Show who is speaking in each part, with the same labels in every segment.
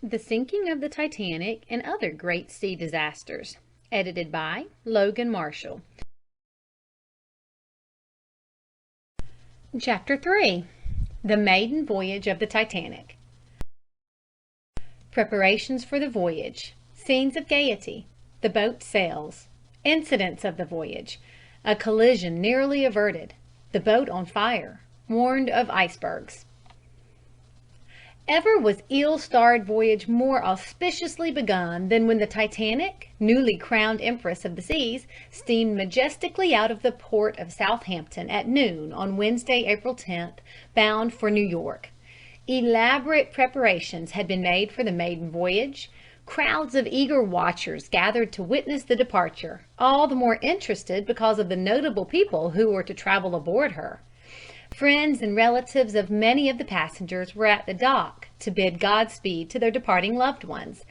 Speaker 1: The Sinking of the Titanic and Other Great Sea Disasters, edited by Logan Marshall. Chapter 3. The Maiden Voyage of the Titanic. Preparations for the voyage. Scenes of gaiety. The boat sails. Incidents of the voyage. A collision nearly averted. The boat on fire. Warned of icebergs. Ever was ill-starred voyage more auspiciously begun than when the Titanic, newly crowned empress of the seas, steamed majestically out of the port of Southampton at noon on Wednesday, April 10th, bound for New York. Elaborate preparations had been made for the maiden voyage. Crowds of eager watchers gathered to witness the departure, all the more interested because of the notable people who were to travel aboard her. Friends and relatives of many of the passengers were at the dock to bid Godspeed to their departing loved ones.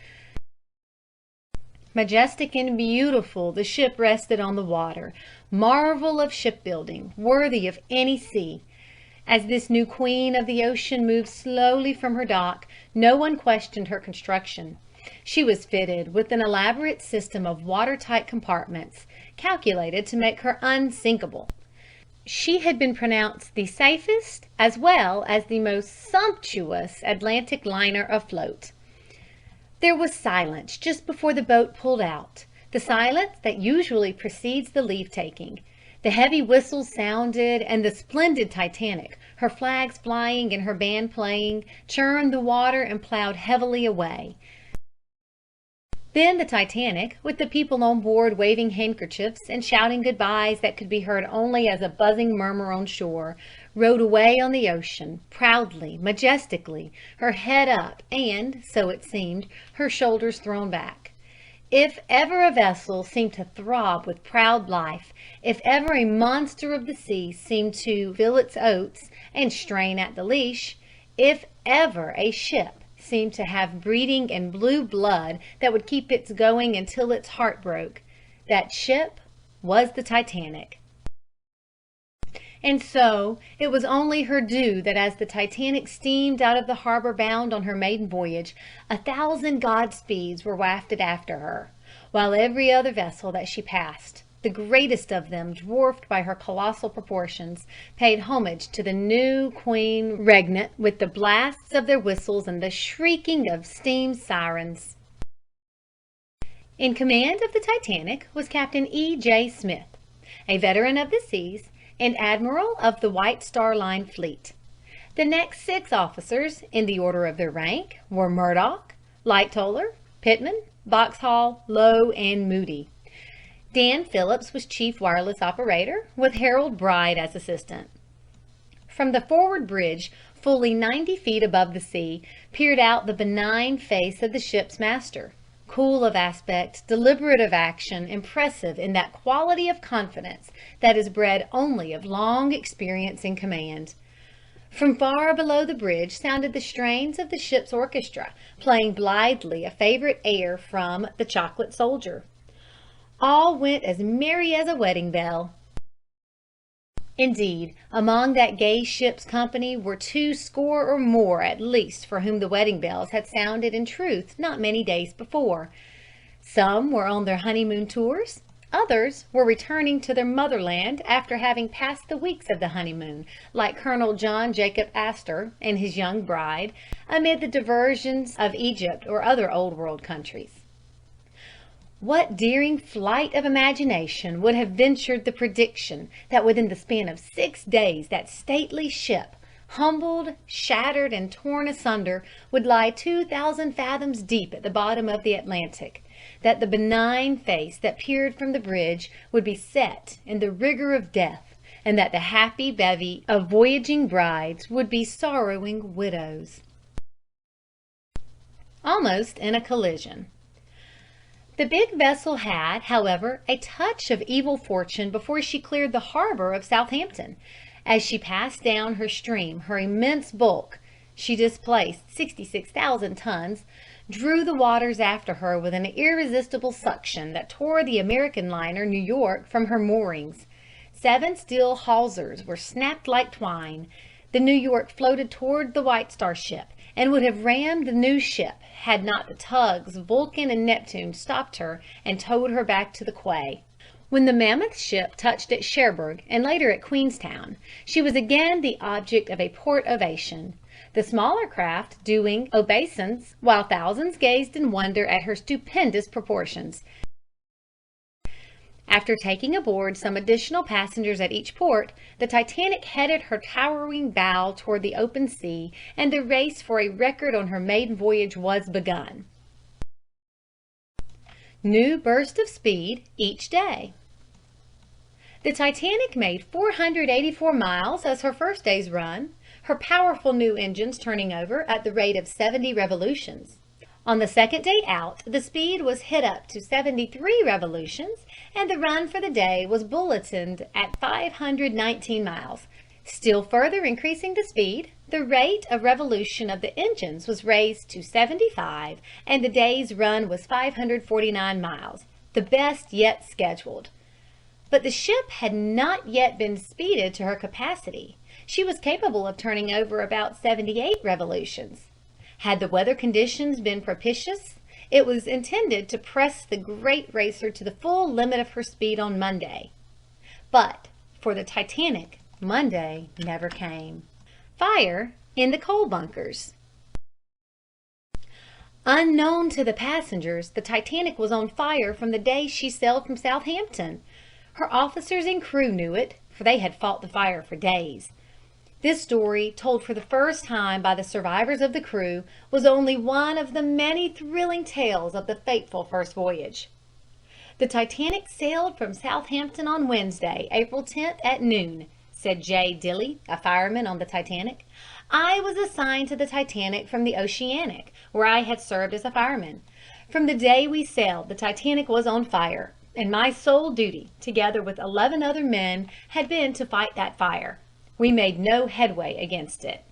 Speaker 1: Majestic and beautiful, the ship rested on the water, marvel of shipbuilding, worthy of any sea. As this new queen of the ocean moved slowly from her dock, no one questioned her construction. She was fitted with an elaborate system of watertight compartments, calculated to make her unsinkable. She had been pronounced the safest as well as the most sumptuous Atlantic liner afloat. There was silence just before the boat pulled out, the silence that usually precedes the leave-taking. The heavy whistles sounded, and the splendid Titanic, her flags flying and her band playing, churned the water and plowed heavily away. Then the Titanic, with the people on board waving handkerchiefs and shouting goodbyes that could be heard only as a buzzing murmur on shore, rode away on the ocean, proudly, majestically, her head up and, so it seemed, her shoulders thrown back. If ever a vessel seemed to throb with proud life, if ever a monster of the sea seemed to feel its oats and strain at the leash, if ever a ship seemed to have breeding and blue blood that would keep it going until its heart broke, that ship was the Titanic. And so it was only her due that as the Titanic steamed out of the harbor bound on her maiden voyage, 1,000 Godspeeds were wafted after her, while every other vessel that she passed, the greatest of them dwarfed by her colossal proportions, paid homage to the new queen regnant with the blasts of their whistles and the shrieking of steam sirens. In command of the Titanic was Captain E.J. Smith, a veteran of the seas and admiral of the White Star Line fleet. The next 6 officers, in the order of their rank, were Murdoch, Lightoller, Pittman, Boxhall, Lowe, and Moody. Dan Phillips was chief wireless operator, with Harold Bride as assistant. From the forward bridge, fully 90 feet above the sea, peered out the benign face of the ship's master, cool of aspect, deliberate of action, impressive in that quality of confidence that is bred only of long experience in command. From far below the bridge sounded the strains of the ship's orchestra, playing blithely a favorite air from "The Chocolate Soldier." All went as merry as a wedding bell. Indeed, among that gay ship's company were 20 or more at least for whom the wedding bells had sounded in truth not many days before. Some were on their honeymoon tours, others were returning to their motherland after having passed the weeks of the honeymoon, like Colonel John Jacob Astor and his young bride, amid the diversions of Egypt or other old world countries. What daring flight of imagination would have ventured the prediction that within the span of 6 days that stately ship, humbled, shattered, and torn asunder, would lie 2,000 fathoms deep at the bottom of the Atlantic, that the benign face that peered from the bridge would be set in the rigor of death, and that the happy bevy of voyaging brides would be sorrowing widows. Almost in a collision. The big vessel had, however, a touch of evil fortune before she cleared the harbor of Southampton. As she passed down her stream, her immense bulk, she displaced 66,000 tons, drew the waters after her with an irresistible suction that tore the American liner New York from her moorings. 7 steel hawsers were snapped like twine. The New York floated toward the White Star ship and would have rammed the new ship had not the tugs Vulcan and Neptune stopped her and towed her back to the quay. When the Mammoth ship touched at Cherbourg and later at Queenstown, she was again the object of a port ovation, the smaller craft doing obeisance while thousands gazed in wonder at her stupendous proportions. After taking aboard some additional passengers at each port, the Titanic headed her towering bow toward the open sea, and the race for a record on her maiden voyage was begun. New burst of speed each day. The Titanic made 484 miles as her first day's run, her powerful new engines turning over at the rate of 70 revolutions. On the second day out, the speed was hit up to 73 revolutions, and the run for the day was bulletined at 519 miles. Still further increasing the speed, the rate of revolution of the engines was raised to 75, and the day's run was 549 miles, the best yet scheduled. But the ship had not yet been speeded to her capacity. She was capable of turning over about 78 revolutions. Had the weather conditions been propitious, it was intended to press the great racer to the full limit of her speed on Monday. But for the Titanic, Monday never came. Fire in the coal bunkers. Unknown to the passengers, the Titanic was on fire from the day she sailed from Southampton. Her officers and crew knew it, for they had fought the fire for days. This story, told for the first time by the survivors of the crew, was only one of the many thrilling tales of the fateful first voyage. The Titanic sailed from Southampton on Wednesday, April 10th at noon, said J. Dilly, a fireman on the Titanic. I was assigned to the Titanic from the Oceanic, where I had served as a fireman. From the day we sailed, the Titanic was on fire, and my sole duty, together with 11 other men, had been to fight that fire. We made no headway against it.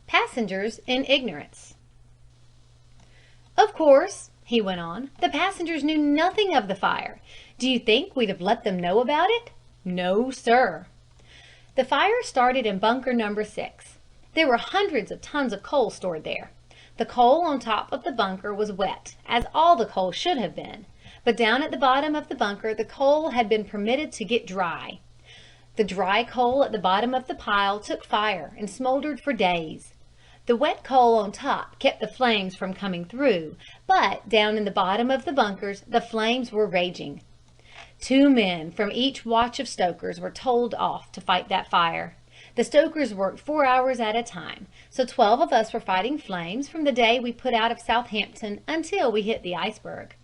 Speaker 1: Passengers in ignorance. Of course, he went on, the passengers knew nothing of the fire. Do you think we'd have let them know about it? No, sir. The fire started in bunker number 6. There were hundreds of tons of coal stored there. The coal on top of the bunker was wet, as all the coal should have been. But down at the bottom of the bunker, the coal had been permitted to get dry. The dry coal at the bottom of the pile took fire and smoldered for days. The wet coal on top kept the flames from coming through, but down in the bottom of the bunkers the flames were raging. 2 men from each watch of stokers were told off to fight that fire. The stokers worked 4 hours at a time, so 12 of us were fighting flames from the day we put out of Southampton until we hit the iceberg.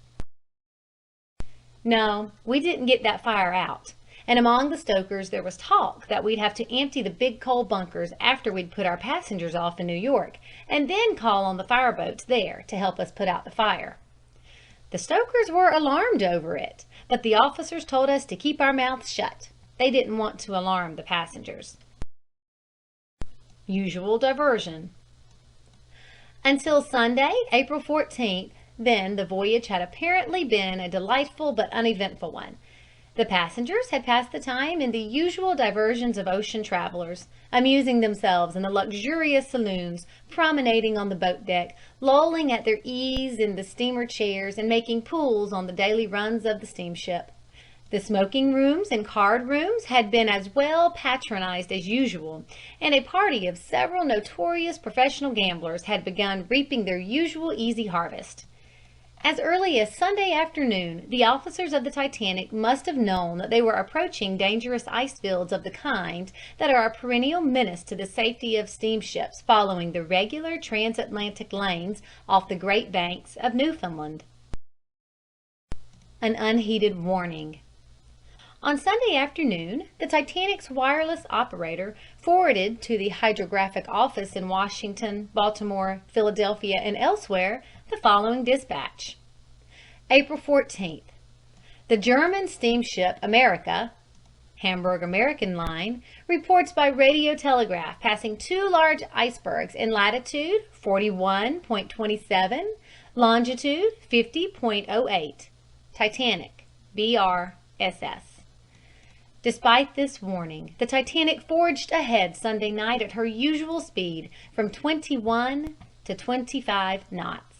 Speaker 1: No, we didn't get that fire out. And among the stokers there was talk that we'd have to empty the big coal bunkers after we'd put our passengers off in New York, and then call on the fireboats there to help us put out the fire. The stokers were alarmed over it, but the officers told us to keep our mouths shut. They didn't want to alarm the passengers. Usual diversion. Until Sunday, April 14th, then the voyage had apparently been a delightful but uneventful one. The passengers had passed the time in the usual diversions of ocean travelers, amusing themselves in the luxurious saloons, promenading on the boat deck, lolling at their ease in the steamer chairs, and making pools on the daily runs of the steamship. The smoking rooms and card rooms had been as well patronized as usual, and a party of several notorious professional gamblers had begun reaping their usual easy harvest. As early as Sunday afternoon, the officers of the Titanic must have known that they were approaching dangerous ice fields of the kind that are a perennial menace to the safety of steamships following the regular transatlantic lanes off the Great Banks of Newfoundland. An unheeded warning. On Sunday afternoon, the Titanic's wireless operator forwarded to the hydrographic office in Washington, Baltimore, Philadelphia, and elsewhere the following dispatch. April 14th. The German steamship America, Hamburg American Line, reports by radio telegraph passing 2 large icebergs in latitude 41.27, longitude 50.08. Titanic, BRSS. Despite this warning, the Titanic forged ahead Sunday night at her usual speed from 21 to 25 knots.